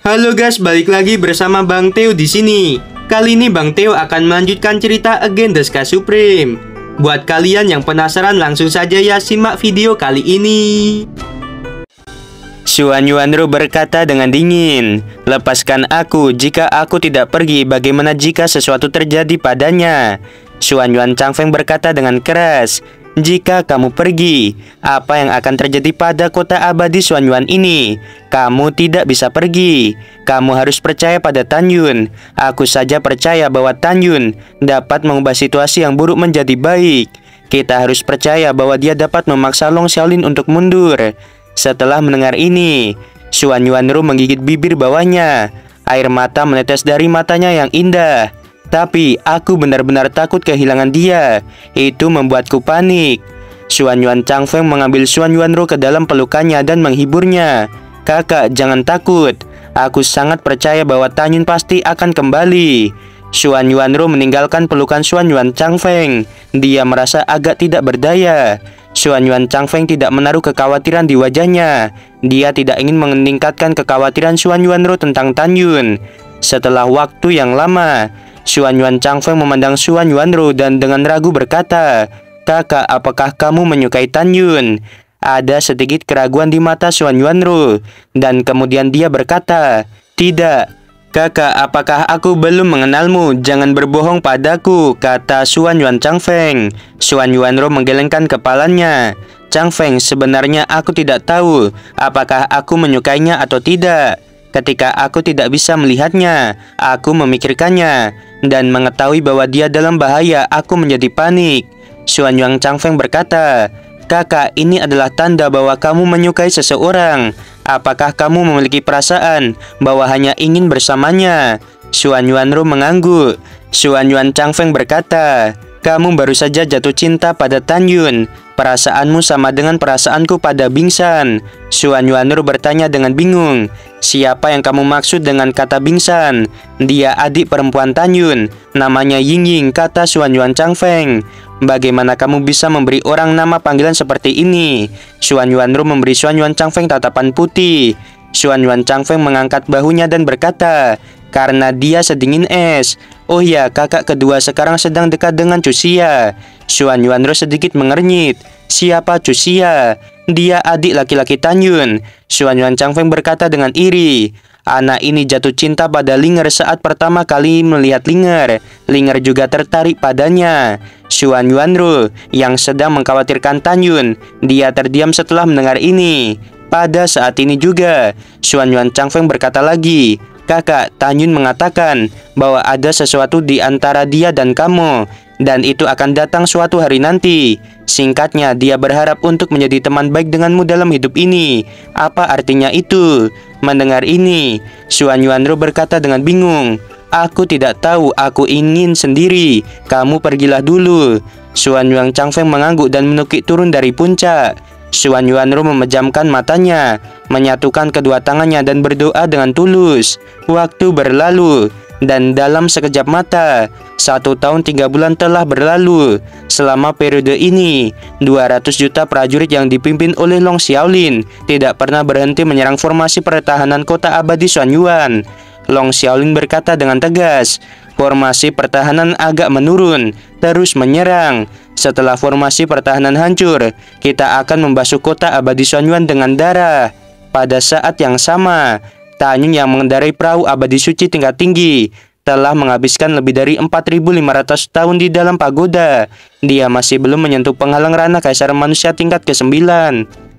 Halo guys, balik lagi bersama Bang Theo di sini. Kali ini Bang Theo akan melanjutkan cerita Again the Sky Supreme. Buat kalian yang penasaran, langsung saja ya simak video kali ini. Xuan Yuanru berkata dengan dingin, "Lepaskan aku, jika aku tidak pergi, bagaimana jika sesuatu terjadi padanya?" Xuan Yuan Changfeng berkata dengan keras, "Jika kamu pergi, apa yang akan terjadi pada kota abadi Xuan Yuan ini? Kamu tidak bisa pergi. Kamu harus percaya pada Tan Yun. Aku saja percaya bahwa Tan Yun dapat mengubah situasi yang buruk menjadi baik. Kita harus percaya bahwa dia dapat memaksa Long Xiaolin untuk mundur." Setelah mendengar ini, Xuan Yuanru menggigit bibir bawahnya. Air mata menetes dari matanya yang indah. "Tapi aku benar-benar takut kehilangan dia. Itu membuatku panik." Xuan Yuan Changfeng mengambil Xuan Yuanru ke dalam pelukannya dan menghiburnya. "Kakak, jangan takut. Aku sangat percaya bahwa Tan Yun pasti akan kembali." Xuan Yuanru meninggalkan pelukan Xuan Yuan Changfeng. Dia merasa agak tidak berdaya. Xuan Yuan Changfeng tidak menaruh kekhawatiran di wajahnya. Dia tidak ingin meningkatkan kekhawatiran Xuan Yuanru tentang Tan Yun. Setelah waktu yang lama, Xuan Yuan Changfeng memandang Xuan Yuanru dan dengan ragu berkata, "Kakak, apakah kamu menyukai Tan Yun?" Ada sedikit keraguan di mata Xuan Yuanru, dan kemudian dia berkata, "Tidak." "Kakak, apakah aku belum mengenalmu? Jangan berbohong padaku," kata Xuan Yuan Changfeng. Xuan Yuanru menggelengkan kepalanya. "Changfeng, sebenarnya aku tidak tahu apakah aku menyukainya atau tidak. Ketika aku tidak bisa melihatnya, aku memikirkannya, dan mengetahui bahwa dia dalam bahaya, aku menjadi panik." Xuan Yuan Changfeng berkata, "Kakak, ini adalah tanda bahwa kamu menyukai seseorang. Apakah kamu memiliki perasaan bahwa hanya ingin bersamanya?" Xuan Yuanru mengangguk. Xuan Yuan Changfeng berkata, "Kamu baru saja jatuh cinta pada Tan Yun. Perasaanmu sama dengan perasaanku pada Bingsan." Xuan Yuanru bertanya dengan bingung, "Siapa yang kamu maksud dengan kata Bingsan?" "Dia adik perempuan Tan Yun, namanya Ying Ying," kata Xuan Yuan Changfeng. "Bagaimana kamu bisa memberi orang nama panggilan seperti ini?" Xuan Yuanru memberi Xuan Yuan Changfeng tatapan putih. Xuan Yuan Changfeng mengangkat bahunya dan berkata, "Karena dia sedingin es." "Oh ya, kakak kedua sekarang sedang dekat dengan Cusia." Xuan Yuanru sedikit mengernyit. "Siapa Cusia?" "Dia adik laki-laki Tan Yun." Xuan Yuan Changfeng berkata dengan iri. Anak ini jatuh cinta pada Linger saat pertama kali melihat Linger. Linger juga tertarik padanya. Xuan Yuanru yang sedang mengkhawatirkan Tan Yun, dia terdiam setelah mendengar ini. Pada saat ini juga, Xuan Yuan Changfeng berkata lagi, "Kakak, Tan Yun mengatakan bahwa ada sesuatu di antara dia dan kamu, dan itu akan datang suatu hari nanti. Singkatnya, dia berharap untuk menjadi teman baik denganmu dalam hidup ini. Apa artinya itu?" Mendengar ini, Xuan Yuanru berkata dengan bingung, "Aku tidak tahu, aku ingin sendiri. Kamu pergilah dulu." Xuan Yuan Changfeng mengangguk dan menukik turun dari puncak. Xuan Yuanru memejamkan matanya, menyatukan kedua tangannya dan berdoa dengan tulus. Waktu berlalu, dan dalam sekejap mata, 1 tahun 3 bulan telah berlalu. Selama periode ini, 200 juta prajurit yang dipimpin oleh Long Xiaolin tidak pernah berhenti menyerang formasi pertahanan kota abadi Xuan Yuan. Long Xiaolin berkata dengan tegas, "Formasi pertahanan agak menurun, terus menyerang. Setelah formasi pertahanan hancur, kita akan membasuh kota abadi Xuan Yuan dengan darah." Pada saat yang sama, Tan Yun yang mengendarai perahu abadi suci tingkat tinggi telah menghabiskan lebih dari 4.500 tahun di dalam pagoda. Dia masih belum menyentuh penghalang ranah Kaisar Manusia tingkat ke-9.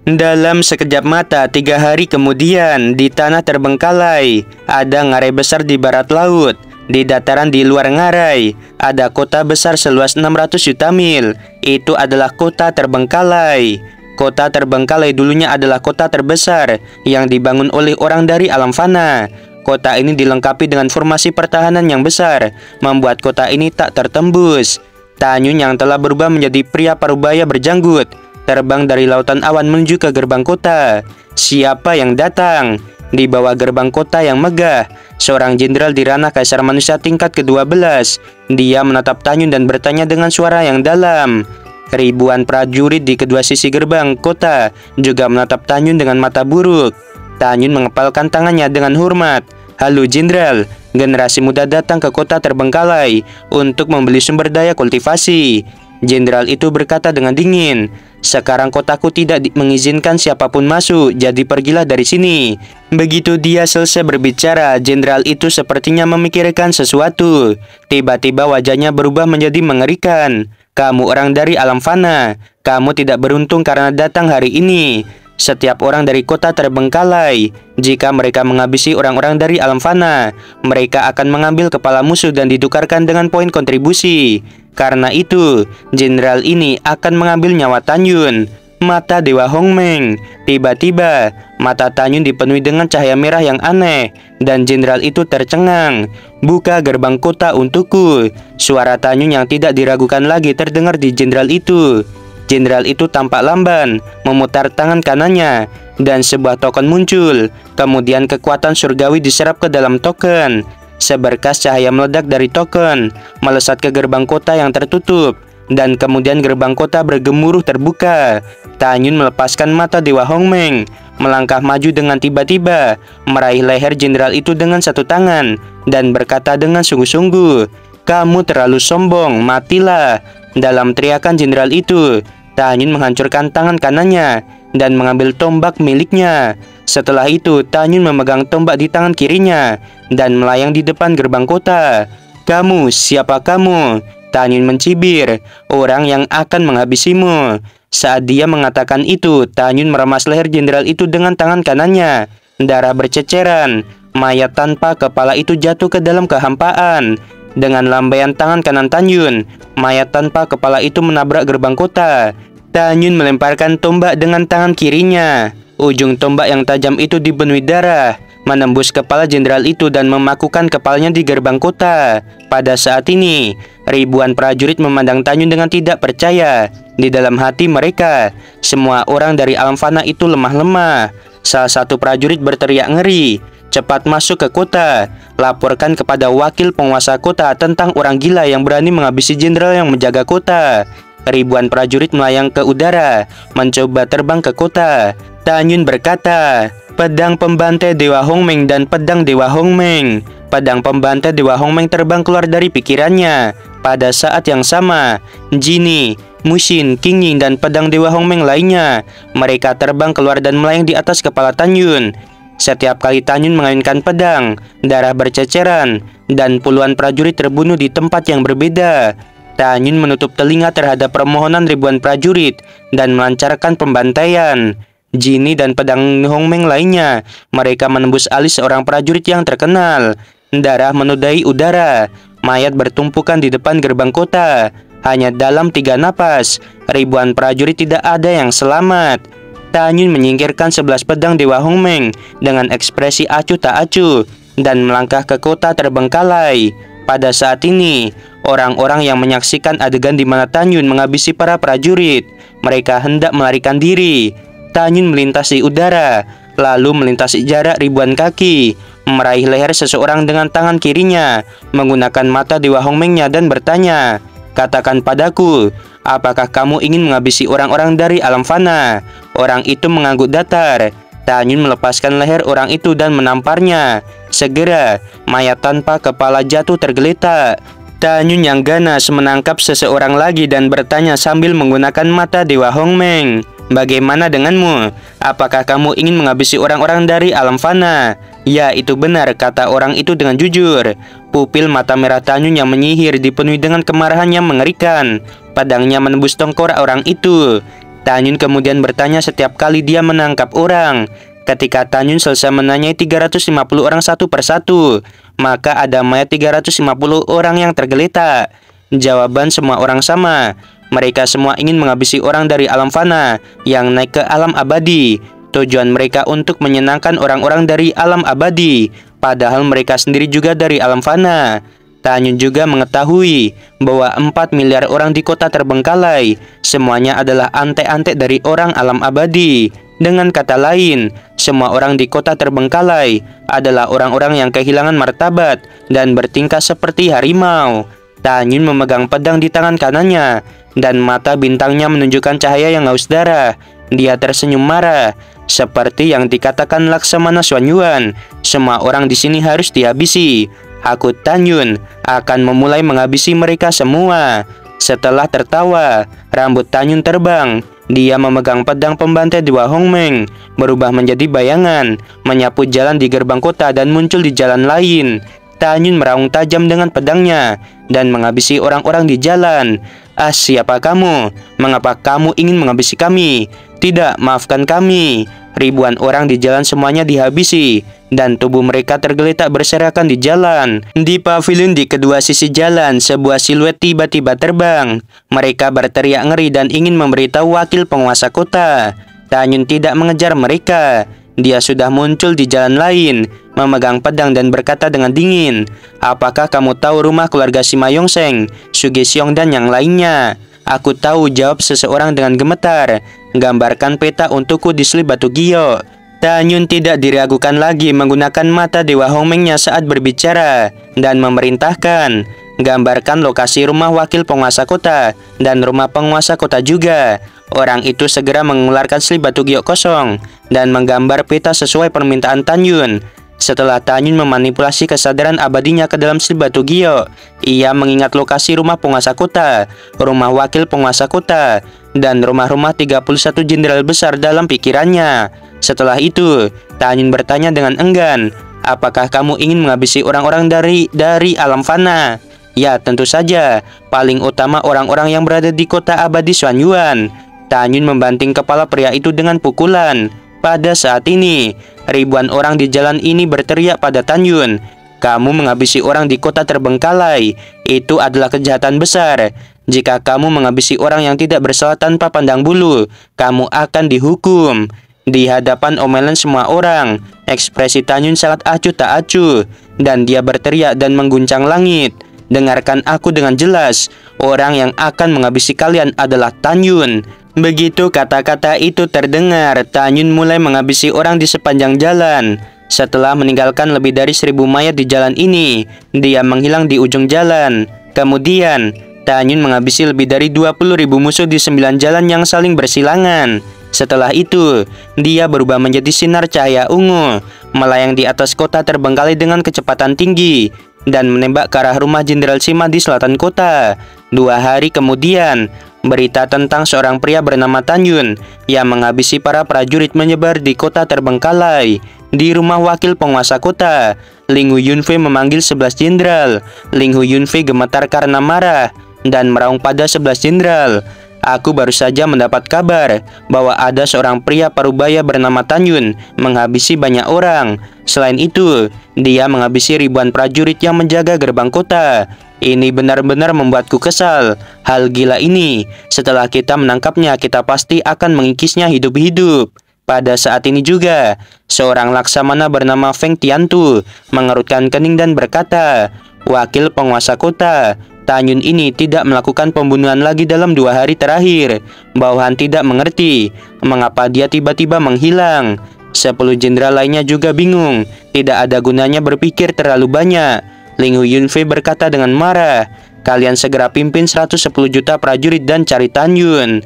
Dalam sekejap mata, 3 hari kemudian, di tanah terbengkalai, ada ngarai besar di barat laut. Di dataran di luar ngarai, ada kota besar seluas 600 juta mil. Itu adalah kota terbengkalai. Kota terbengkalai dulunya adalah kota terbesar yang dibangun oleh orang dari alam fana. Kota ini dilengkapi dengan formasi pertahanan yang besar, membuat kota ini tak tertembus. Tan Yun yang telah berubah menjadi pria parubaya berjanggut, terbang dari lautan awan menuju ke gerbang kota. Siapa yang datang? Di bawah gerbang kota yang megah, seorang jenderal di ranah Kaisar Manusia tingkat ke-12. Dia menatap Tan Yun dan bertanya dengan suara yang dalam. Ribuan prajurit di kedua sisi gerbang kota juga menatap Tan Yun dengan mata buruk. Tan Yun mengepalkan tangannya dengan hormat. "Halo Jenderal, generasi muda datang ke kota terbengkalai untuk membeli sumber daya kultivasi." Jenderal itu berkata dengan dingin, "Sekarang kotaku tidak mengizinkan siapapun masuk, jadi pergilah dari sini." Begitu dia selesai berbicara, jenderal itu sepertinya memikirkan sesuatu. Tiba-tiba wajahnya berubah menjadi mengerikan. "Kamu orang dari alam fana. Kamu tidak beruntung karena datang hari ini. Setiap orang dari kota terbengkalai. Jika mereka menghabisi orang-orang dari alam fana, mereka akan mengambil kepala musuh dan ditukarkan dengan poin kontribusi. Karena itu, jenderal ini akan mengambil nyawa Tanyun." Mata Dewa Hongmeng. Tiba-tiba, mata Tanyun dipenuhi dengan cahaya merah yang aneh, dan jenderal itu tercengang. "Buka gerbang kota untukku." Suara Tanyun yang tidak diragukan lagi terdengar di jenderal itu. Jenderal itu tampak lamban, memutar tangan kanannya, dan sebuah token muncul. Kemudian kekuatan surgawi diserap ke dalam token. Seberkas cahaya meledak dari token, melesat ke gerbang kota yang tertutup, dan kemudian gerbang kota bergemuruh terbuka. Tanyun melepaskan mata Dewa Hongmeng, melangkah maju dengan tiba-tiba, meraih leher jenderal itu dengan satu tangan, dan berkata dengan sungguh-sungguh, "Kamu terlalu sombong, matilah." Dalam teriakan jenderal itu, Tanyun menghancurkan tangan kanannya dan mengambil tombak miliknya. Setelah itu, Tanyun memegang tombak di tangan kirinya dan melayang di depan gerbang kota. "Kamu, siapa kamu?" Tanyun mencibir, "Orang yang akan menghabisimu." Saat dia mengatakan itu, Tanyun meremas leher jenderal itu dengan tangan kanannya. Darah berceceran. Mayat tanpa kepala itu jatuh ke dalam kehampaan. Dengan lambaian tangan kanan Tanyun, mayat tanpa kepala itu menabrak gerbang kota. Tanyun melemparkan tombak dengan tangan kirinya. Ujung tombak yang tajam itu dipenuhi darah, menembus kepala jenderal itu dan memakukan kepalanya di gerbang kota. Pada saat ini, ribuan prajurit memandang Tanyun dengan tidak percaya. Di dalam hati mereka, semua orang dari alam fana itu lemah lemah. Salah satu prajurit berteriak ngeri, "Cepat masuk ke kota, laporkan kepada wakil penguasa kota tentang orang gila yang berani menghabisi jenderal yang menjaga kota." Ribuan prajurit melayang ke udara, mencoba terbang ke kota. Tanyun berkata, "Pedang pembantai Dewa Hongmeng dan pedang Dewa Hongmeng." Pedang pembantai Dewa Hongmeng terbang keluar dari pikirannya. Pada saat yang sama, Jinny, Mushin, Qingyin, dan pedang Dewa Hongmeng lainnya, mereka terbang keluar dan melayang di atas kepala Tanyun. Setiap kali Tanyun mengayunkan pedang, darah berceceran, dan puluhan prajurit terbunuh di tempat yang berbeda. Tanyun menutup telinga terhadap permohonan ribuan prajurit dan melancarkan pembantaian. Jinny dan pedang Hongmeng lainnya, mereka menembus alis seorang prajurit yang terkenal. Darah menodai udara, mayat bertumpukan di depan gerbang kota. Hanya dalam 3 napas, ribuan prajurit tidak ada yang selamat. Tanyun menyingkirkan 11 pedang Dewa Hongmeng dengan ekspresi acuh tak acuh dan melangkah ke kota terbengkalai. Pada saat ini, orang-orang yang menyaksikan adegan di mana Tanyun menghabisi para prajurit, mereka hendak melarikan diri. Tanyun melintasi udara, lalu melintasi jarak ribuan kaki, meraih leher seseorang dengan tangan kirinya, menggunakan mata Dewa Hongmengnya dan bertanya, "Katakan padaku, apakah kamu ingin menghabisi orang-orang dari alam fana?" Orang itu mengangguk datar. Tanyun melepaskan leher orang itu dan menamparnya. Segera, mayat tanpa kepala jatuh tergeletak. Tanyun yang ganas menangkap seseorang lagi dan bertanya sambil menggunakan mata Dewa Hongmeng, "Bagaimana denganmu? Apakah kamu ingin menghabisi orang-orang dari alam fana?" "Ya, itu benar," kata orang itu dengan jujur. Pupil mata merah Tanyun yang menyihir dipenuhi dengan kemarahan yang mengerikan. Pedangnya menembus tengkorak orang itu. Tanyun kemudian bertanya setiap kali dia menangkap orang. Ketika Tanyun selesai menanyai 350 orang satu persatu, maka ada mayat 350 orang yang tergeletak. Jawaban semua orang sama. Mereka semua ingin menghabisi orang dari alam fana yang naik ke alam abadi. Tujuan mereka untuk menyenangkan orang-orang dari alam abadi, padahal mereka sendiri juga dari alam fana. Tanyun juga mengetahui bahwa 4 miliar orang di kota terbengkalai semuanya adalah antek-antek dari orang alam abadi. Dengan kata lain, semua orang di kota terbengkalai adalah orang-orang yang kehilangan martabat dan bertingkah seperti harimau. Tanyun memegang pedang di tangan kanannya dan mata bintangnya menunjukkan cahaya yang haus darah. Dia tersenyum marah. Seperti yang dikatakan Laksamana Xuanyuan, semua orang di sini harus dihabisi. Aku Tanyun akan memulai menghabisi mereka semua. Setelah tertawa, rambut Tanyun terbang. Dia memegang pedang pembantai Dewa Hongmeng, berubah menjadi bayangan, menyapu jalan di gerbang kota dan muncul di jalan lain. Tanyun meraung tajam dengan pedangnya dan menghabisi orang-orang di jalan. Ah, siapa kamu? Mengapa kamu ingin menghabisi kami? Tidak, maafkan kami. Ribuan orang di jalan semuanya dihabisi, dan tubuh mereka tergeletak berserakan di jalan. Di pavilion di kedua sisi jalan, sebuah siluet tiba-tiba terbang. Mereka berteriak ngeri dan ingin memberitahu wakil penguasa kota. Tanyun tidak mengejar mereka. Dia sudah muncul di jalan lain, memegang pedang dan berkata dengan dingin, "Apakah kamu tahu rumah keluarga Sima Yongsheng, Suge Xiong dan yang lainnya?" "Aku tahu," jawab seseorang dengan gemetar. "Gambarkan peta untukku di slip batu giok." Tanyun tidak diragukan lagi menggunakan mata Dewa Hongmengnya saat berbicara dan memerintahkan, "Gambarkan lokasi rumah wakil penguasa kota dan rumah penguasa kota juga." Orang itu segera mengeluarkan slip batu giok kosong dan menggambar peta sesuai permintaan Tanyun. Setelah Tanyun memanipulasi kesadaran abadinya ke dalam slip batu giok, ia mengingat lokasi rumah penguasa kota, rumah wakil penguasa kota, dan rumah-rumah 31 jenderal besar dalam pikirannya. Setelah itu, Tanyun bertanya dengan enggan, "Apakah kamu ingin menghabisi orang-orang dari alam fana?" "Ya, tentu saja. Paling utama orang-orang yang berada di kota abadi Xuanyuan." Tanyun membanting kepala pria itu dengan pukulan. Pada saat ini, ribuan orang di jalan ini berteriak pada Tanyun, "Kamu menghabisi orang di kota terbengkalai. Itu adalah kejahatan besar. Jika kamu menghabisi orang yang tidak bersalah tanpa pandang bulu, kamu akan dihukum." Di hadapan omelan semua orang, ekspresi Tanyun sangat acuh tak acuh, dan dia berteriak dan mengguncang langit, "Dengarkan aku dengan jelas. Orang yang akan menghabisi kalian adalah Tanyun." Begitu kata-kata itu terdengar, Tanyun mulai menghabisi orang di sepanjang jalan. Setelah meninggalkan lebih dari 1000 mayat di jalan ini, dia menghilang di ujung jalan. Kemudian, Tanyun menghabisi lebih dari 20.000 musuh di 9 jalan yang saling bersilangan. Setelah itu, dia berubah menjadi sinar cahaya ungu, melayang di atas kota terbengkalai dengan kecepatan tinggi, dan menembak ke arah rumah Jenderal Sima di selatan kota. 2 hari kemudian, berita tentang seorang pria bernama Tanyun yang menghabisi para prajurit menyebar di kota terbengkalai. Di rumah wakil penguasa kota, Ling Hu Yunfei memanggil 11 jenderal. Ling Hu Yunfei gemetar karena marah dan meraung pada 11 jenderal. "Aku baru saja mendapat kabar bahwa ada seorang pria parubaya bernama Tanyun menghabisi banyak orang. Selain itu, dia menghabisi ribuan prajurit yang menjaga gerbang kota. Ini benar-benar membuatku kesal. Hal gila ini, setelah kita menangkapnya, kita pasti akan mengikisnya hidup-hidup." Pada saat ini juga, seorang laksamana bernama Feng Tiantu mengerutkan kening dan berkata, "Wakil penguasa kota, Tanyun ini tidak melakukan pembunuhan lagi dalam 2 hari terakhir. Bawahan tidak mengerti mengapa dia tiba-tiba menghilang." 10 jenderal lainnya juga bingung. Tidak ada gunanya berpikir terlalu banyak. Ling Hu Yunfei berkata dengan marah, "Kalian segera pimpin 110 juta prajurit dan cari Tanyun."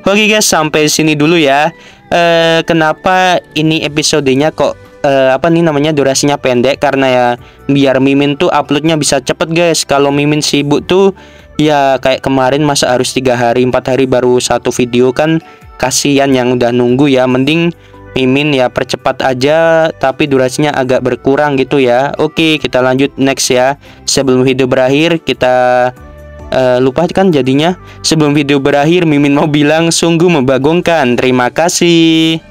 Oke guys, sampai sini dulu ya. Kenapa ini episodenya kok durasinya pendek? Karena ya biar Mimin tuh uploadnya bisa cepet guys. Kalau Mimin sibuk tuh ya kayak kemarin, masa harus 3 hari 4 hari baru satu video, kan kasihan yang udah nunggu ya. Mending Mimin ya percepat aja, tapi durasinya agak berkurang gitu ya. Oke, kita lanjut next ya. Sebelum video berakhir, kita lupa kan jadinya. Sebelum video berakhir, Mimin mau bilang sungguh membagongkan. Terima kasih.